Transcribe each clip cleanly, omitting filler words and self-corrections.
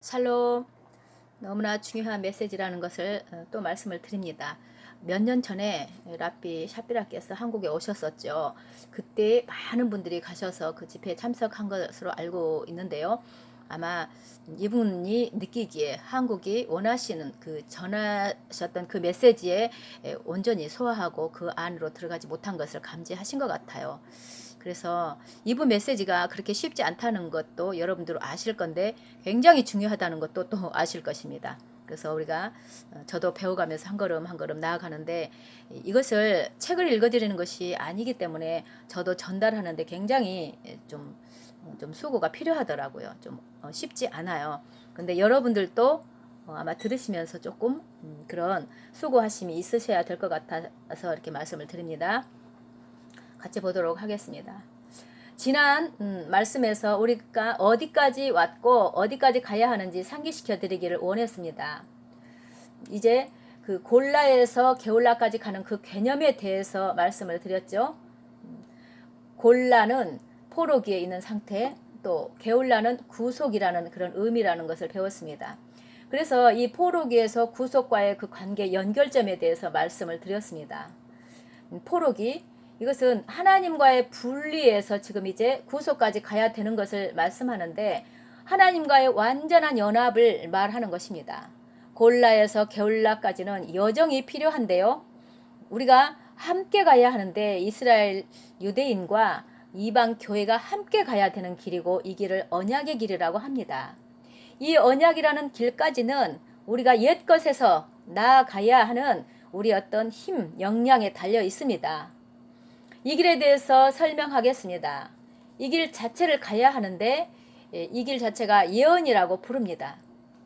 샬롬. 너무나 중요한 메시지라는 것을 또 말씀을 드립니다. 몇 년 전에 랍비 샤비라께서 한국에 오셨었죠. 그때 많은 분들이 가셔서 그 집회에 참석한 것으로 알고 있는데요. 아마 이분이 느끼기에 한국이 원하시는 그 전하셨던 그 메시지에 온전히 소화하고 그 안으로 들어가지 못한 것을 감지하신 것 같아요. 그래서 이분 메시지가 그렇게 쉽지 않다는 것도 여러분들 아실 건데 굉장히 중요하다는 것도 또 아실 것입니다. 그래서 우리가 저도 배워가면서 한 걸음 한 걸음 나아가는데 이것을 책을 읽어드리는 것이 아니기 때문에 저도 전달하는데 굉장히 좀 수고가 필요하더라고요. 좀 쉽지 않아요. 근데 여러분들도 아마 들으시면서 조금 그런 수고하심이 있으셔야 될 것 같아서 이렇게 말씀을 드립니다. 같이 보도록 하겠습니다. 지난 말씀에서 우리가 어디까지 왔고 어디까지 가야 하는지 상기시켜 드리기를 원했습니다. 이제 그 골라에서 게올라까지 가는 그 개념에 대해서 말씀을 드렸죠. 골라는 포로기에 있는 상태, 또 게올라는 구속이라는 그런 의미라는 것을 배웠습니다. 그래서 이 포로기에서 구속과의 그 관계 연결점에 대해서 말씀을 드렸습니다. 포로기, 이것은 하나님과의 분리에서 지금 이제 구속까지 가야 되는 것을 말씀하는데 하나님과의 완전한 연합을 말하는 것입니다. 골라에서 게올라까지는 여정이 필요한데요. 우리가 함께 가야 하는데 이스라엘 유대인과 이방 교회가 함께 가야 되는 길이고 이 길을 언약의 길이라고 합니다. 이 언약이라는 길까지는 우리가 옛 것에서 나아가야 하는 우리 어떤 힘, 역량에 달려 있습니다. 이 길에 대해서 설명하겠습니다. 이 길 자체를 가야 하는데 이 길 자체가 예언이라고 부릅니다.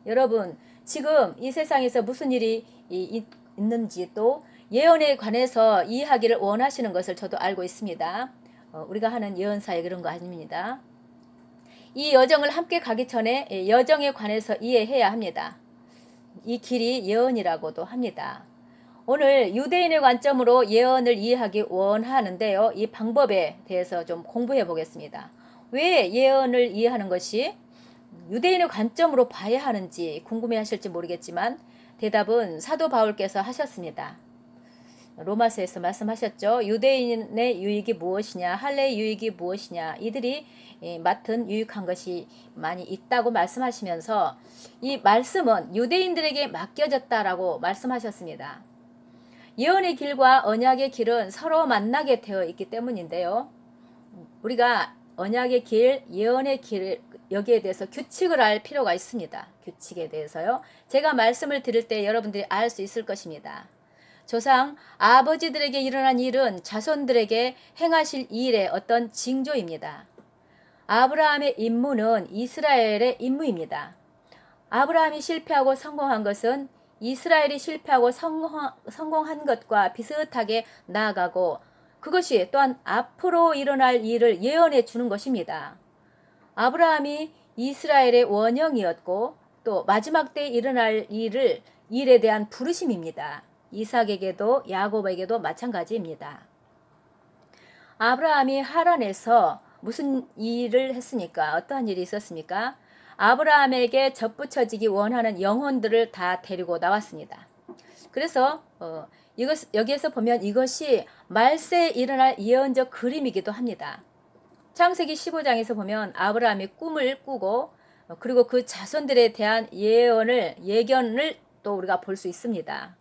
여러분, 지금 이 세상에서 무슨 일이 있는지 또 예언에 관해서 이해하기를 원하시는 것을 저도 알고 있습니다. 우리가 하는 예언사에 그런 거 아닙니다. 이 여정을 함께 가기 전에 여정에 관해서 이해해야 합니다. 이 길이 예언이라고도 합니다. 오늘 유대인의 관점으로 예언을 이해하기 원하는데요. 이 방법에 대해서 좀 공부해 보겠습니다. 왜 예언을 이해하는 것이 유대인의 관점으로 봐야 하는지 궁금해 하실지 모르겠지만 대답은 사도 바울께서 하셨습니다. 로마서에서 말씀하셨죠. 유대인의 유익이 무엇이냐, 할례의 유익이 무엇이냐, 이들이 맡은 유익한 것이 많이 있다고 말씀하시면서 이 말씀은 유대인들에게 맡겨졌다라고 말씀하셨습니다. 예언의 길과 언약의 길은 서로 만나게 되어 있기 때문인데요. 우리가 언약의 길, 예언의 길, 여기에 대해서 규칙을 알 필요가 있습니다. 규칙에 대해서요. 제가 말씀을 드릴 때 여러분들이 알 수 있을 것입니다. 조상 아버지들에게 일어난 일은 자손들에게 행하실 일의 어떤 징조입니다. 아브라함의 임무는 이스라엘의 임무입니다. 아브라함이 실패하고 성공한 것은 이스라엘이 실패하고 성공한 것과 비슷하게 나아가고 그것이 또한 앞으로 일어날 일을 예언해 주는 것입니다. 아브라함이 이스라엘의 원형이었고 또 마지막 때 일어날 일에 대한 부르심입니다. 이삭에게도 야곱에게도 마찬가지입니다. 아브라함이 하란에서 무슨 일을 했습니까? 어떠한 일이 있었습니까? 아브라함에게 접붙여지기 원하는 영혼들을 다 데리고 나왔습니다. 그래서 여기에서 보면 이것이 말세에 일어날 예언적 그림이기도 합니다. 창세기 15장에서 보면 아브라함이 꿈을 꾸고 그리고 그 자손들에 대한 예견을 또 우리가 볼 수 있습니다.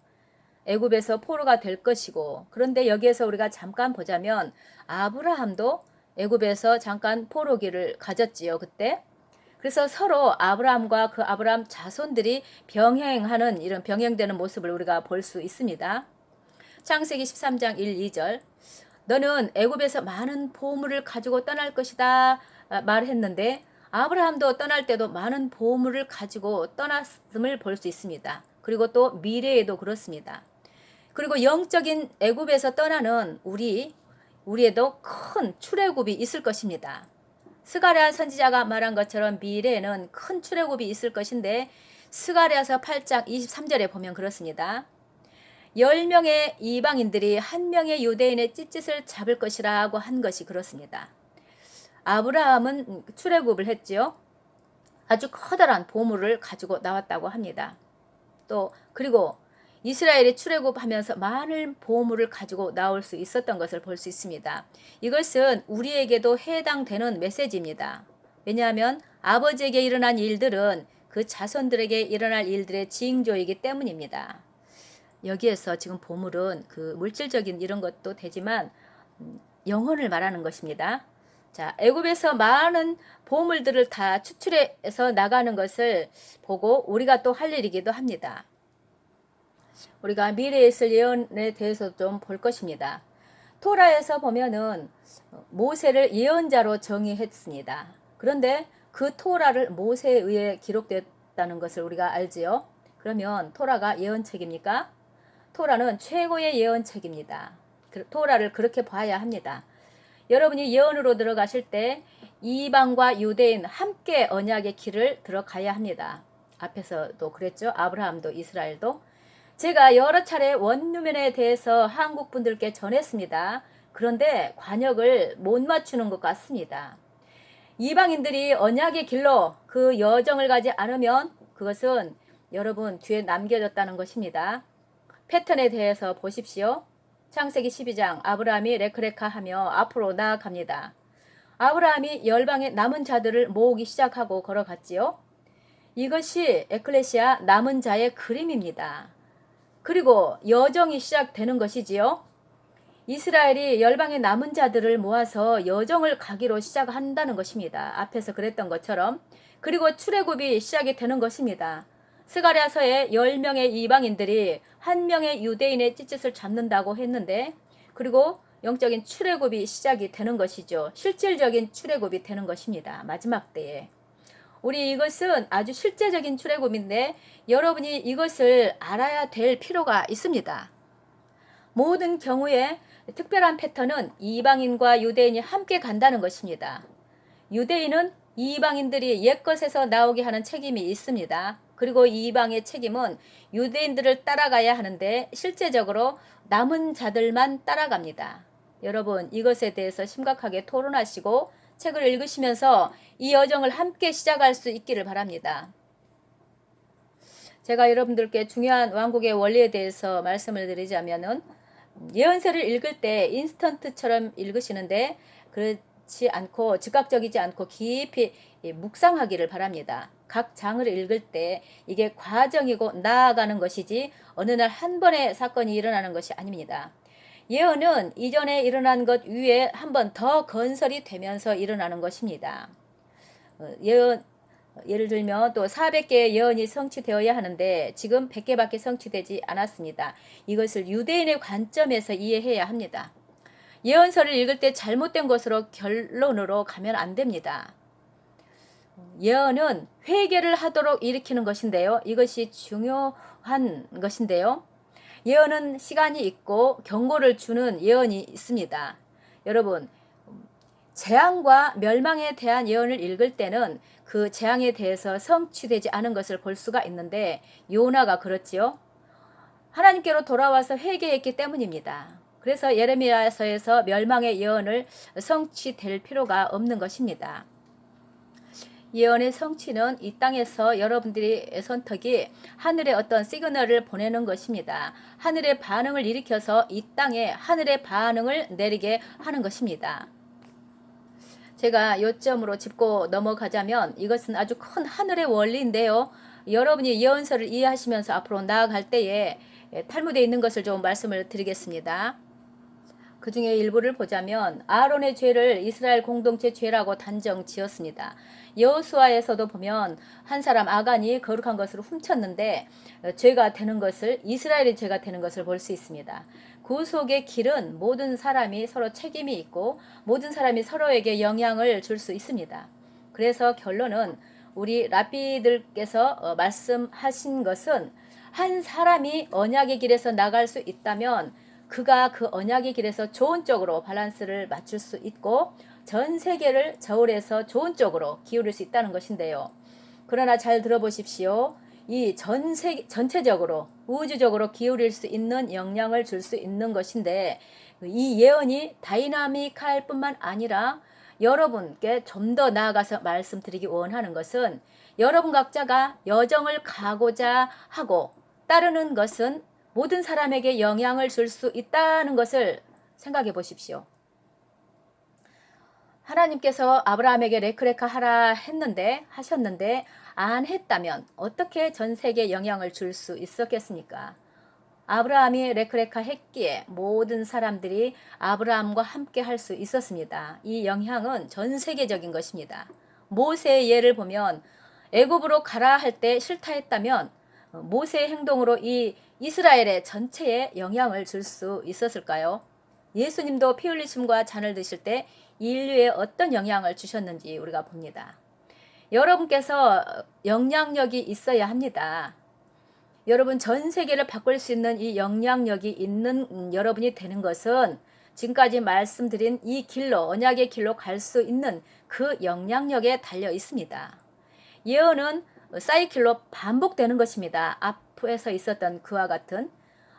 애굽에서 포로가 될 것이고 그런데 여기에서 우리가 잠깐 보자면 아브라함도 애굽에서 잠깐 포로기를 가졌지요. 그때. 그래서 서로 아브라함과 그 아브라함 자손들이 병행하는 이런 병행되는 모습을 우리가 볼 수 있습니다. 창세기 13장 1, 2절 너는 애굽에서 많은 보물을 가지고 떠날 것이다 말했는데 아브라함도 떠날 때도 많은 보물을 가지고 떠났음을 볼 수 있습니다. 그리고 또 미래에도 그렇습니다. 그리고 영적인 애굽에서 떠나는 우리에도 큰 출애굽이 있을 것입니다. 스가랴 선지자가 말한 것처럼 미래에는 큰 출애굽이 있을 것인데 스가랴서 8장 23절에 보면 그렇습니다. 10명의 이방인들이 한 명의 유대인의 찌짓을 잡을 것이라고 한 것이 그렇습니다. 아브라함은 출애굽을 했지요. 아주 커다란 보물을 가지고 나왔다고 합니다. 또 그리고 이스라엘이 출애굽하면서 많은 보물을 가지고 나올 수 있었던 것을 볼 수 있습니다. 이것은 우리에게도 해당되는 메시지입니다. 왜냐하면 아버지에게 일어난 일들은 그 자손들에게 일어날 일들의 징조이기 때문입니다. 여기에서 지금 보물은 그 물질적인 이런 것도 되지만 영혼을 말하는 것입니다. 자, 애굽에서 많은 보물들을 다 추출해서 나가는 것을 보고 우리가 또 할 일이기도 합니다. 우리가 미래에 있을 예언에 대해서 좀 볼 것입니다. 토라에서 보면은 모세를 예언자로 정의했습니다. 그런데 그 토라를 모세에 의해 기록됐다는 것을 우리가 알지요. 그러면 토라가 예언책입니까? 토라는 최고의 예언책입니다. 토라를 그렇게 봐야 합니다. 여러분이 예언으로 들어가실 때 이방과 유대인 함께 언약의 길을 들어가야 합니다. 앞에서도 그랬죠. 아브라함도 이스라엘도. 제가 여러 차례 원유면에 대해서 한국 분들께 전했습니다. 그런데 관역을 못 맞추는 것 같습니다. 이방인들이 언약의 길로 그 여정을 가지 않으면 그것은 여러분 뒤에 남겨졌다는 것입니다. 패턴에 대해서 보십시오. 창세기 12장 아브라함이 레크레카하며 앞으로 나아갑니다. 아브라함이 열방의 남은 자들을 모으기 시작하고 걸어갔지요. 이것이 에클레시아 남은 자의 그림입니다. 그리고 여정이 시작되는 것이지요. 이스라엘이 열방의 남은 자들을 모아서 여정을 가기로 시작한다는 것입니다. 앞에서 그랬던 것처럼. 그리고 출애굽이 시작이 되는 것입니다. 스가랴서에 10명의 이방인들이 1명의 유대인의 찌짓을 잡는다고 했는데 그리고 영적인 출애굽이 시작이 되는 것이죠. 실질적인 출애굽이 되는 것입니다. 마지막 때에. 우리 이것은 아주 실제적인 출애굽인데 여러분이 이것을 알아야 될 필요가 있습니다. 모든 경우에 특별한 패턴은 이방인과 유대인이 함께 간다는 것입니다. 유대인은 이방인들이 옛것에서 나오게 하는 책임이 있습니다. 그리고 이방의 책임은 유대인들을 따라가야 하는데 실제적으로 남은 자들만 따라갑니다. 여러분 이것에 대해서 심각하게 토론하시고 책을 읽으시면서 이 여정을 함께 시작할 수 있기를 바랍니다. 제가 여러분들께 중요한 왕국의 원리에 대해서 말씀을 드리자면은 예언서를 읽을 때 인스턴트처럼 읽으시는데 그렇지 않고 즉각적이지 않고 깊이 묵상하기를 바랍니다. 각 장을 읽을 때 이게 과정이고 나아가는 것이지 어느 날 한 번에 사건이 일어나는 것이 아닙니다. 예언은 이전에 일어난 것 위에 한 번 더 건설이 되면서 일어나는 것입니다. 예를 들면 또 400개의 예언이 성취되어야 하는데 지금 100개밖에 성취되지 않았습니다. 이것을 유대인의 관점에서 이해해야 합니다. 예언서를 읽을 때 잘못된 것으로 결론으로 가면 안 됩니다. 예언은 회개를 하도록 일으키는 것인데요. 이것이 중요한 것인데요. 예언은 시간이 있고 경고를 주는 예언이 있습니다. 여러분 재앙과 멸망에 대한 예언을 읽을 때는 그 재앙에 대해서 성취되지 않은 것을 볼 수가 있는데 요나가 그렇지요. 하나님께로 돌아와서 회개했기 때문입니다. 그래서 예레미야서에서 멸망의 예언을 성취될 필요가 없는 것입니다. 예언의 성취는 이 땅에서 여러분들이 선택이 하늘의 어떤 시그널을 보내는 것입니다. 하늘의 반응을 일으켜서 이 땅에 하늘의 반응을 내리게 하는 것입니다. 제가 요점으로 짚고 넘어가자면 이것은 아주 큰 하늘의 원리인데요. 여러분이 예언서를 이해하시면서 앞으로 나아갈 때에 탈무드에 있는 것을 좀 말씀을 드리겠습니다. 그 중에 일부를 보자면 아론의 죄를 이스라엘 공동체 죄라고 단정 지었습니다. 여호수아에서도 보면 한 사람 아간이 거룩한 것을 훔쳤는데 죄가 되는 것을 이스라엘의 죄가 되는 것을 볼 수 있습니다. 구속의 길은 모든 사람이 서로 책임이 있고 모든 사람이 서로에게 영향을 줄 수 있습니다. 그래서 결론은 우리 랍비들께서 말씀하신 것은 한 사람이 언약의 길에서 나갈 수 있다면 그가 그 언약의 길에서 좋은 쪽으로 밸런스를 맞출 수 있고 전 세계를 저울에서 좋은 쪽으로 기울일 수 있다는 것인데요. 그러나 잘 들어보십시오. 이 전체적으로 우주적으로 기울일 수 있는 영향을 줄 수 있는 것인데 이 예언이 다이나믹할 뿐만 아니라 여러분께 좀 더 나아가서 말씀드리기 원하는 것은 여러분 각자가 여정을 가고자 하고 따르는 것은 모든 사람에게 영향을 줄 수 있다는 것을 생각해 보십시오. 하나님께서 아브라함에게 레크레카 하라 하셨는데 안 했다면 어떻게 전 세계에 영향을 줄 수 있었겠습니까? 아브라함이 레크레카 했기에 모든 사람들이 아브라함과 함께 할 수 있었습니다. 이 영향은 전 세계적인 것입니다. 모세의 예를 보면 애굽으로 가라 할 때 싫다 했다면 모세의 행동으로 이 이스라엘의 전체에 영향을 줄 수 있었을까요? 예수님도 피 흘리심과 잔을 드실 때 인류에 어떤 영향을 주셨는지 우리가 봅니다. 여러분께서 영향력이 있어야 합니다. 여러분 전 세계를 바꿀 수 있는 이 영향력이 있는 여러분이 되는 것은 지금까지 말씀드린 이 길로 언약의 길로 갈 수 있는 그 영향력에 달려 있습니다. 예언은 사이클로 반복되는 것입니다. 앞에서 있었던 그와 같은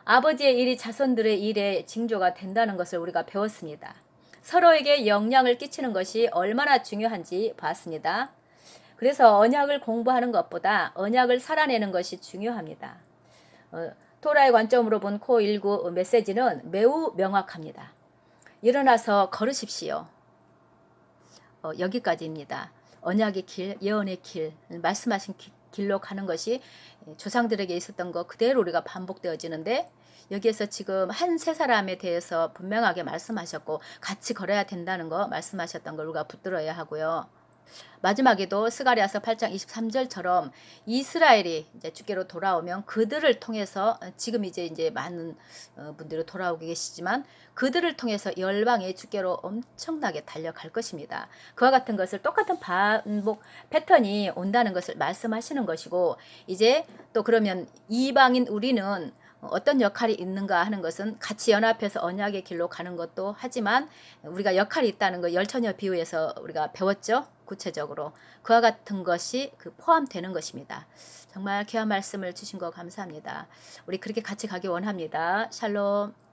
아버지의 일이 자손들의 일에 징조가 된다는 것을 우리가 배웠습니다. 서로에게 영향을 끼치는 것이 얼마나 중요한지 봤습니다. 그래서 언약을 공부하는 것보다 언약을 살아내는 것이 중요합니다. 토라의 관점으로 본 코19 메시지는 매우 명확합니다. 일어나서 걸으십시오. 여기까지입니다. 언약의 길, 예언의 길, 말씀하신 길로 가는 것이 조상들에게 있었던 것 그대로 우리가 반복되어지는데 여기에서 지금 한 세 사람에 대해서 분명하게 말씀하셨고 같이 걸어야 된다는 거 말씀하셨던 걸 우리가 붙들어야 하고요. 마지막에도 스가랴서 8장 23절처럼 이스라엘이 이제 주께로 돌아오면 그들을 통해서 지금 이제 많은 분들이 돌아오고 계시지만 그들을 통해서 열방의 주께로 엄청나게 달려갈 것입니다. 그와 같은 것을 똑같은 반복 패턴이 온다는 것을 말씀하시는 것이고 이제 또 그러면 이방인 우리는 어떤 역할이 있는가 하는 것은 같이 연합해서 언약의 길로 가는 것도 하지만 우리가 역할이 있다는 거 열처녀 비유에서 우리가 배웠죠. 구체적으로 그와 같은 것이 포함되는 것입니다. 정말 귀한 말씀을 주신 거 감사합니다. 우리 그렇게 같이 가기 원합니다. 샬롬.